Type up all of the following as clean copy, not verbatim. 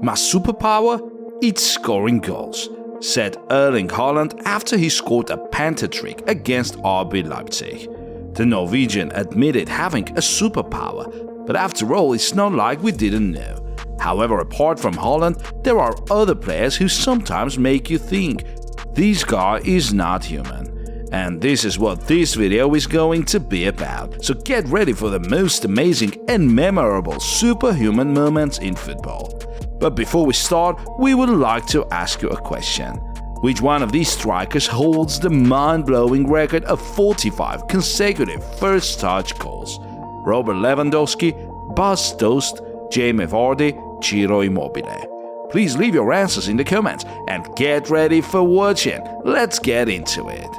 My superpower? It's scoring goals, said Erling Haaland after he scored a penta-trick against RB Leipzig. The Norwegian admitted having a superpower, but after all, it's not like we didn't know. However, apart from Haaland, there are other players who sometimes make you think, this guy is not human. And this is what this video is going to be about, so get ready for the most amazing and memorable superhuman moments in football. But before we start, we would like to ask you a question. Which one of these strikers holds the mind-blowing record of 45 consecutive first-touch goals? Robert Lewandowski, Bas Dost, Jamie Vardy, Ciro Immobile? Please leave your answers in the comments and get ready for watching. Let's get into it.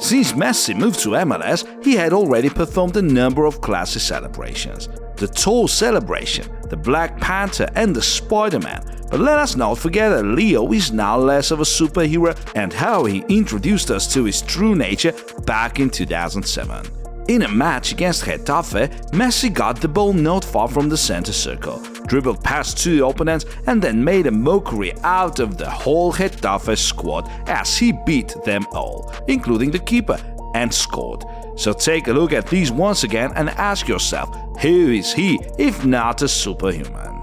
Since Messi moved to MLS, he had already performed a number of classy celebrations. The tall celebration, the Black Panther and the Spider-Man. But let us not forget that Leo is now less of a superhero and how he introduced us to his true nature back in 2007. In a match against Getafe, Messi got the ball not far from the center circle, dribbled past two opponents and then made a mockery out of the whole Getafe squad as he beat them all, including the keeper, and scored. So take a look at these once again and ask yourself, who is he if not a superhuman?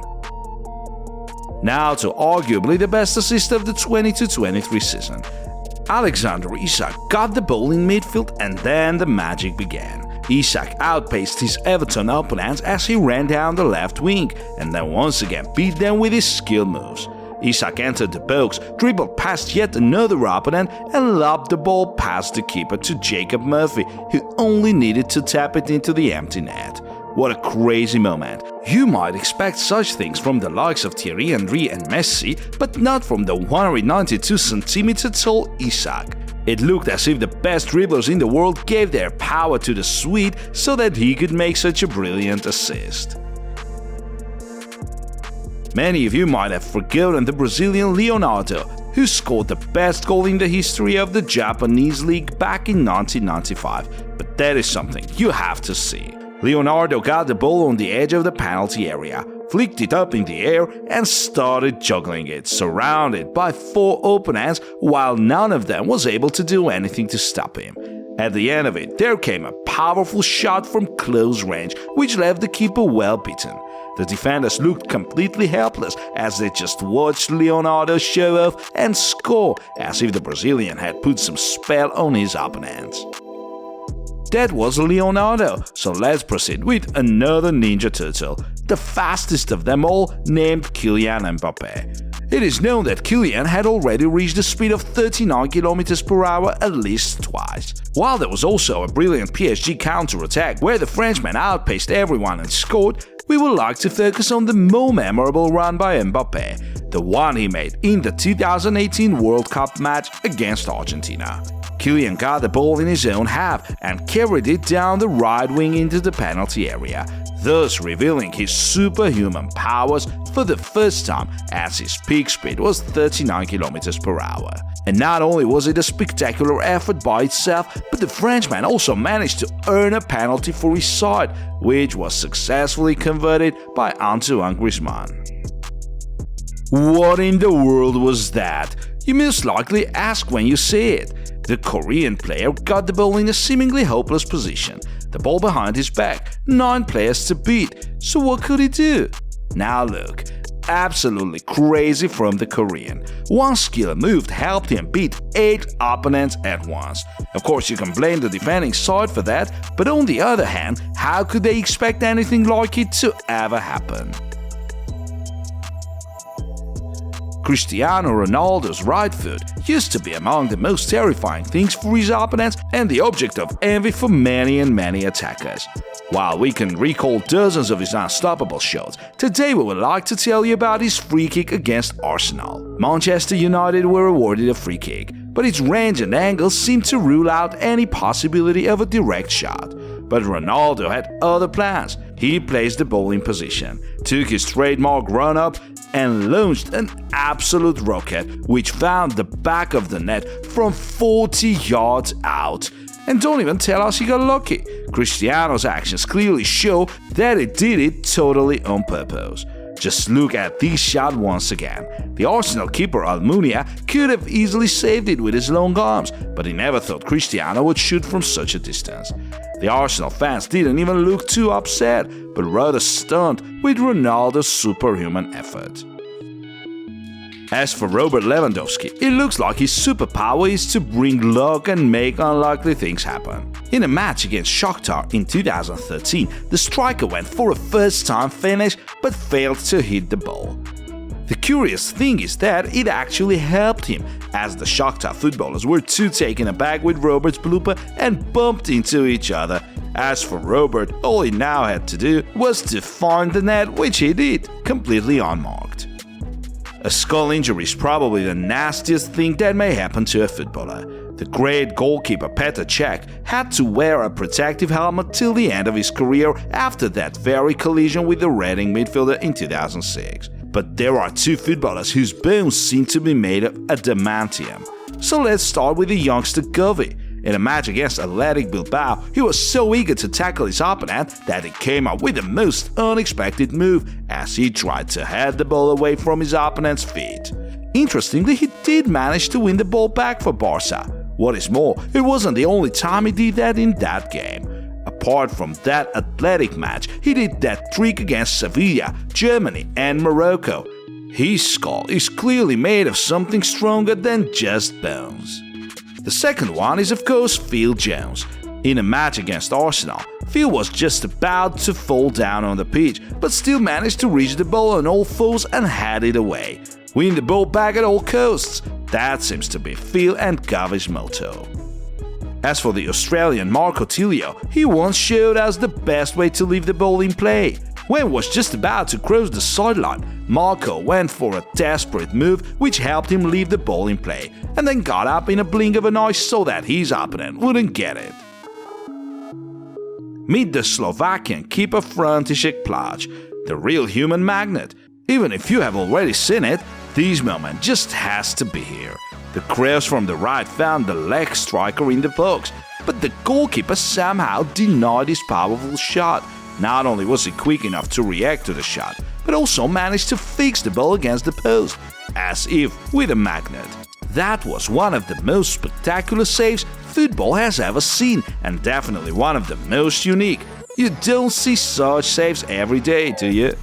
Now to arguably the best assist of the 22-23 season. Alexander Isak got the ball in midfield and then the magic began. Isak outpaced his Everton opponents as he ran down the left wing and then once again beat them with his skill moves. Isak entered the box, dribbled past yet another opponent and lobbed the ball past the keeper to Jacob Murphy, who only needed to tap it into the empty net. What a crazy moment. You might expect such things from the likes of Thierry Henry and Messi, but not from the 192cm tall Isak. It looked as if the best dribblers in the world gave their power to the Swede so that he could make such a brilliant assist. Many of you might have forgotten the Brazilian Leonardo, who scored the best goal in the history of the Japanese league back in 1995, but that is something you have to see. Leonardo got the ball on the edge of the penalty area, flicked it up in the air and started juggling it, surrounded by four opponents while none of them was able to do anything to stop him. At the end of it, there came a powerful shot from close range, which left the keeper well beaten. The defenders looked completely helpless as they just watched Leonardo show off and score as if the Brazilian had put some spell on his opponents. That was Leonardo, so let's proceed with another Ninja Turtle, the fastest of them all, named Kylian Mbappé. It is known that Kylian had already reached a speed of 39 km per hour at least twice. While there was also a brilliant PSG counter-attack where the Frenchman outpaced everyone and scored, we would like to focus on the more memorable run by Mbappé, the one he made in the 2018 World Cup match against Argentina. Kylian got the ball in his own half and carried it down the right wing into the penalty area, thus revealing his superhuman powers for the first time as his peak speed was 39 km per hour. And not only was it a spectacular effort by itself, but the Frenchman also managed to earn a penalty for his side, which was successfully converted by Antoine Griezmann. What in the world was that? You most likely ask when you see it. The Korean player got the ball in a seemingly hopeless position, the ball behind his back, 9 players to beat, so what could he do? Now look, absolutely crazy from the Korean. One skill move helped him beat 8 opponents at once. Of course you can blame the defending side for that, but on the other hand, how could they expect anything like it to ever happen? Cristiano Ronaldo's right foot used to be among the most terrifying things for his opponents and the object of envy for many and many attackers. While we can recall dozens of his unstoppable shots, today we would like to tell you about his free kick against Arsenal. Manchester United were awarded a free kick, but its range and angle seemed to rule out any possibility of a direct shot. But Ronaldo had other plans. He placed the ball in position, took his trademark run-up and launched an absolute rocket which found the back of the net from 40 yards out. And don't even tell us he got lucky. Cristiano's actions clearly show that he did it totally on purpose. Just look at this shot once again. The Arsenal keeper Almunia could have easily saved it with his long arms, but he never thought Cristiano would shoot from such a distance. The Arsenal fans didn't even look too upset, but rather stunned with Ronaldo's superhuman effort. As for Robert Lewandowski, it looks like his superpower is to bring luck and make unlikely things happen. In a match against Shakhtar in 2013, the striker went for a first-time finish but failed to hit the ball. The curious thing is that it actually helped him, as the Shakhtar footballers were too taken aback with Robert's blooper and bumped into each other. As for Robert, all he now had to do was to find the net, which he did, completely unmarked. A skull injury is probably the nastiest thing that may happen to a footballer. The great goalkeeper penta-trick had to wear a protective helmet till the end of his career after that very collision with the Reading midfielder in 2006. But there are two footballers whose bones seem to be made of adamantium. So let's start with the youngster Gavi. In a match against Athletic Bilbao, he was so eager to tackle his opponent that he came up with the most unexpected move as he tried to head the ball away from his opponent's feet. Interestingly, he did manage to win the ball back for Barca. What is more, it wasn't the only time he did that in that game. Apart from that Athletic match, he did that trick against Sevilla, Germany and Morocco. His skull is clearly made of something stronger than just bones. The second one is of course Phil Jones. In a match against Arsenal, Phil was just about to fall down on the pitch, but still managed to reach the ball on all fours and head it away. Win the ball back at all costs. That seems to be Phil and Gavi's motto. As for the Australian Marco Tilio, he once showed us the best way to leave the ball in play. When he was just about to cross the sideline, Marco went for a desperate move which helped him leave the ball in play, and then got up in a blink of an eye so that his opponent wouldn't get it. Meet the Slovakian keeper František Plach, the real human magnet. Even if you have already seen it, this moment just has to be here. The cross from the right found the leg striker in the box, but the goalkeeper somehow denied his powerful shot. Not only was he quick enough to react to the shot, but also managed to fix the ball against the post, as if with a magnet. That was one of the most spectacular saves football has ever seen, and definitely one of the most unique. You don't see such saves every day, do you?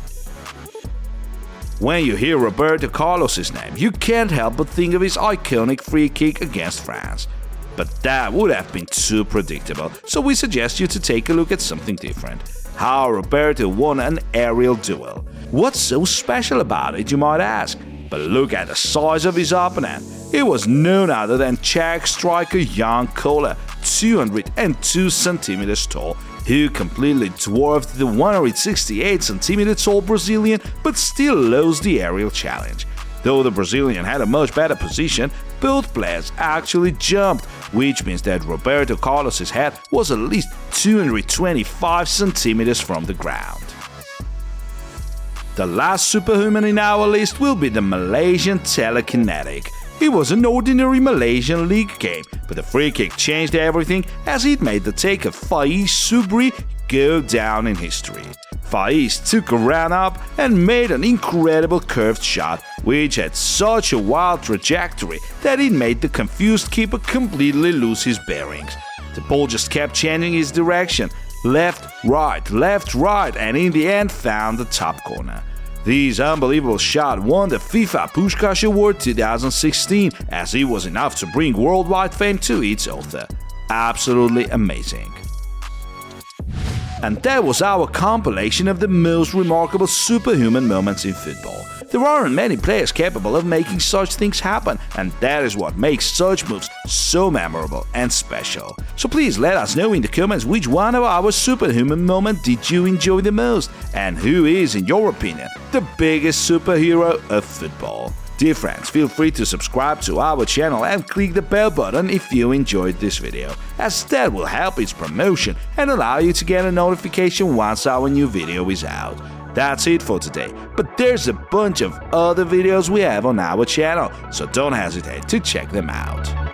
When you hear Roberto Carlos' name, you can't help but think of his iconic free kick against France. But that would have been too predictable, so we suggest you to take a look at something different. How Roberto won an aerial duel. What's so special about it, you might ask? But look at the size of his opponent. It was none other than Czech striker Jan Koller, 202 centimeters tall, who completely dwarfed the 168 centimeter tall Brazilian but still lost the aerial challenge. Though the Brazilian had a much better position, both players actually jumped, which means that Roberto Carlos' head was at least 225 centimeters from the ground. The last superhuman in our list will be the Malaysian Telekinetic. It was an ordinary Malaysian league game, but the free kick changed everything as it made the take of Faiz Subri go down in history. Faiz took a run up and made an incredible curved shot, which had such a wild trajectory that it made the confused keeper completely lose his bearings. The ball just kept changing its direction, left, right, and in the end found the top corner. This unbelievable shot won the FIFA Puskás Award 2016, as it was enough to bring worldwide fame to its author. Absolutely amazing. And that was our compilation of the most remarkable superhuman moments in football. There aren't many players capable of making such things happen, and that is what makes such moves so memorable and special. So please let us know in the comments which one of our superhuman moments did you enjoy the most, and who is, in your opinion, the biggest superhero of football. Dear friends, feel free to subscribe to our channel and click the bell button if you enjoyed this video, as that will help its promotion and allow you to get a notification once our new video is out. That's it for today, but there's a bunch of other videos we have on our channel, so don't hesitate to check them out.